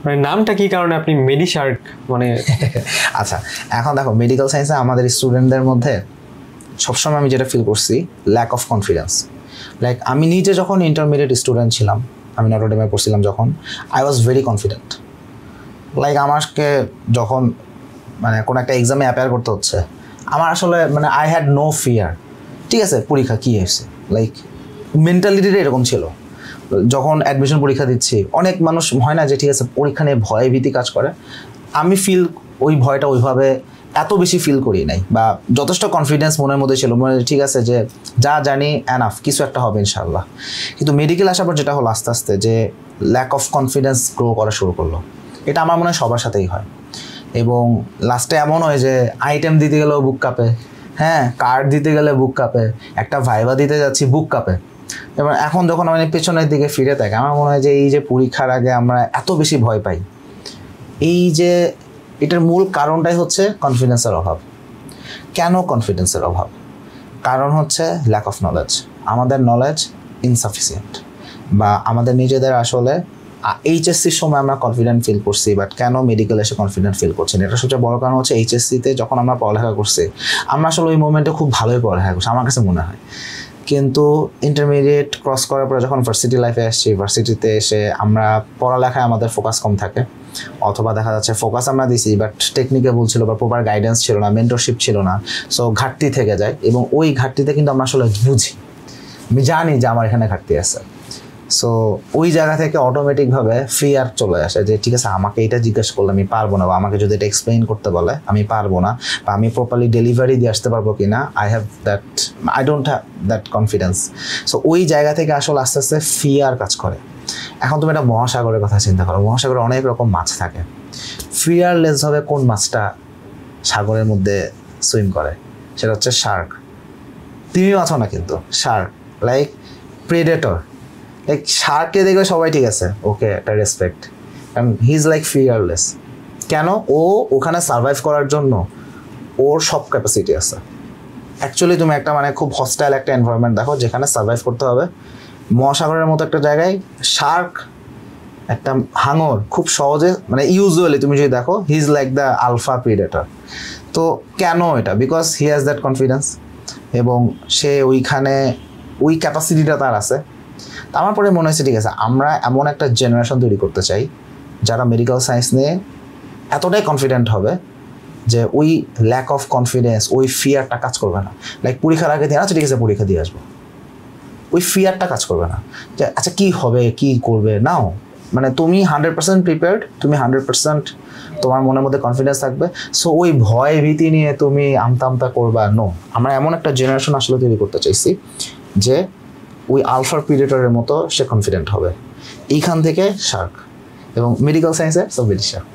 মানে নামটা কি কারণে আপনি মেডিশার্ক মানে? আচ্ছা, এখন দেখো মেডিকেল সায়েন্সে আমাদের স্টুডেন্টদের মধ্যে সবসময় আমি যেটা ফিল করছি, ল্যাক অফ কনফিডেন্স। লাইক আমি নিজে যখন ইন্টারমিডিয়েট স্টুডেন্ট ছিলাম, আমি নটর ডেমে পড়ছিলাম যখন, I was very confident. Like আমাকে যখন মানে কোনো একটা এক্সামে অ্যাপিয়ার করতে হচ্ছে, আমার আসলে মানে আই হ্যাড নো ফিয়ার। ঠিক আছে, পরীক্ষা কী এসছে, লাইক মেন্টালিটিটা এরকম ছিল। যখন অ্যাডমিশন পরীক্ষা দিচ্ছি, অনেক মানুষ হয় না যে ঠিক আছে পরীক্ষা নিয়ে ভয় ভীতি কাজ করে, আমি ফিল ওই ভয়টা ওইভাবে এত বেশি ফিল করি নাই, বা যথেষ্ট কনফিডেন্স মনের মধ্যে ছিল, মনে ঠিক আছে যে যা জানি এনাফ, কিছু একটা হবে ইনশাআল্লাহ। কিন্তু মেডিকেল আসার পর যেটা হলো আস্তে আস্তে যে ল্যাক অফ কনফিডেন্স গ্রো করা শুরু করলো। এটা আমার মনে হয় সবার সাথেই হয়, এবং লাস্টে এমন হয় যে আইটেম দিতে গেলেও বুক কাঁপে, হ্যাঁ কার্ড দিতে গেলে বুক কাঁপে, একটা ভাইবা দিতে যাচ্ছি বুক কাঁপে। এবং এখন যখন আমি পেছনের দিকে ফিরে থাকি, আমার মনে হয় যে এই যে পরীক্ষার আগে আমরা এত বেশি ভয় পাই, এই যে এটার মূল কারণটাই হচ্ছে কনফিডেন্সের অভাব। কেন কনফিডেন্সের অভাব? কারণ হচ্ছে ল্যাক অফ নলেজ। আমাদের নলেজ ইনসাফিসিয়েন্ট, বা আমাদের নিজেদের আসলে এইচএসসির সময় আমরা কনফিডেন্ট ফিল করছি, বাট কেন মেডিকেল এসে কনফিডেন্ট ফিল করছি না? এটা সবচেয়ে বড় কারণ হচ্ছে এইচএসসিতে যখন আমরা পড়ালেখা করছি, আমরা আসলে ওই মোমেন্টে খুব ভালোই পড়ালেখা করছি আমার কাছে মনে হয়। কিন্তু ইন্টারমিডিয়েট ক্রস করার পরে যখন ভার্সিটি লাইফে আসছি, ভার্সিটিতে এসে আমরা পড়ালেখায় আমাদের ফোকাস কম থাকে, অথবা দেখা যাচ্ছে ফোকাস আমরা দিছি বাট টেকনিকেবল ছিল বা প্রপার গাইডেন্স ছিল না, মেন্টরশিপ ছিল না, সো ঘাটতি থেকে যায়। এবং ওই ঘাটতিতে কিন্তু আমরা আসলে বুঝি, আমি জানি যে আমার এখানে ঘাটতি আছে। সো ওই জায়গা থেকে অটোমেটিকভাবে ফিয়ার চলে আসে যে ঠিক আছে আমাকে এটা জিজ্ঞেস করলে আমি পারবো না, বা আমাকে যদি এটা এক্সপ্লেইন করতে বলে আমি পারবো না, বা আমি প্রপারলি ডেলিভারি দিয়ে আসতে পারবো কি না, I don't have that confidence. So ওই জায়গা থেকে আসলে আস্তে আস্তে ফিয়ার কাজ করে। এখন তুমি একটা মহাসাগরের কথা চিন্তা করো, মহাসাগরে অনেক রকম মাছ থাকে, ফিয়ারলেসভাবে কোন মাছটা সাগরের মধ্যে সুইম করে? সেটা হচ্ছে শার্ক। তুমি আছো না কিন্তু শার্ক, লাইক প্রেডেটর। লাইক শার্ককে দেখবে সবাই ঠিক আছে ওকে একটা রেসপেক্ট, কারণ হি ইজ লাইক ফিয়ারলেস। কেন? ও ওখানে সার্ভাইভ করার জন্য ওর সব ক্যাপাসিটি আছে। অ্যাকচুয়ালি তুমি একটা মানে খুব হস্টাইল একটা এনভায়রনমেন্ট দেখো যেখানে সার্ভাইভ করতে হবে, মহাসাগরের মতো একটা জায়গায় শার্ক, একটা হাঙর খুব সহজে মানে ইউজুয়ালি তুমি যদি দেখো he is like the alpha predator. তো কেন এটা? Because he has that confidence, এবং সে ওইখানে ওই ক্যাপাসিটিটা তার আছে। আমার পরে মনে হয়েছে ঠিক আছে আমরা এমন একটা জেনারেশন তৈরি করতে চাই যারা মেডিকেল সায়েন্স নিয়ে এতটাই কনফিডেন্ট হবে যে ওই ল্যাক অফ কনফিডেন্স, ওই ফিয়ারটা কাজ করবে না। লাইক পরীক্ষার আগে দিন আচ্ছা ঠিক আছে পরীক্ষা দিয়ে আসবো, ওই ফিয়ারটা কাজ করবে না যে আচ্ছা কী হবে কী করবে। নাও মানে তুমি 100% প্রিপেয়ার্ড, তুমি 100% তোমার মনের মধ্যে কনফিডেন্স থাকবে। সো ওই ভয় ভীতি নিয়ে তুমি আমতা আমতা করবা, নো। আমরা এমন একটা জেনারেশন আসলে তৈরি করতে চাইছি যে ওই আলফা প্রিডেটরের মতো সে কনফিডেন্ট হবে। এইখান থেকে শার্ক, এবং মেডিকেল সায়েন্সে সব বেশি শার্ক।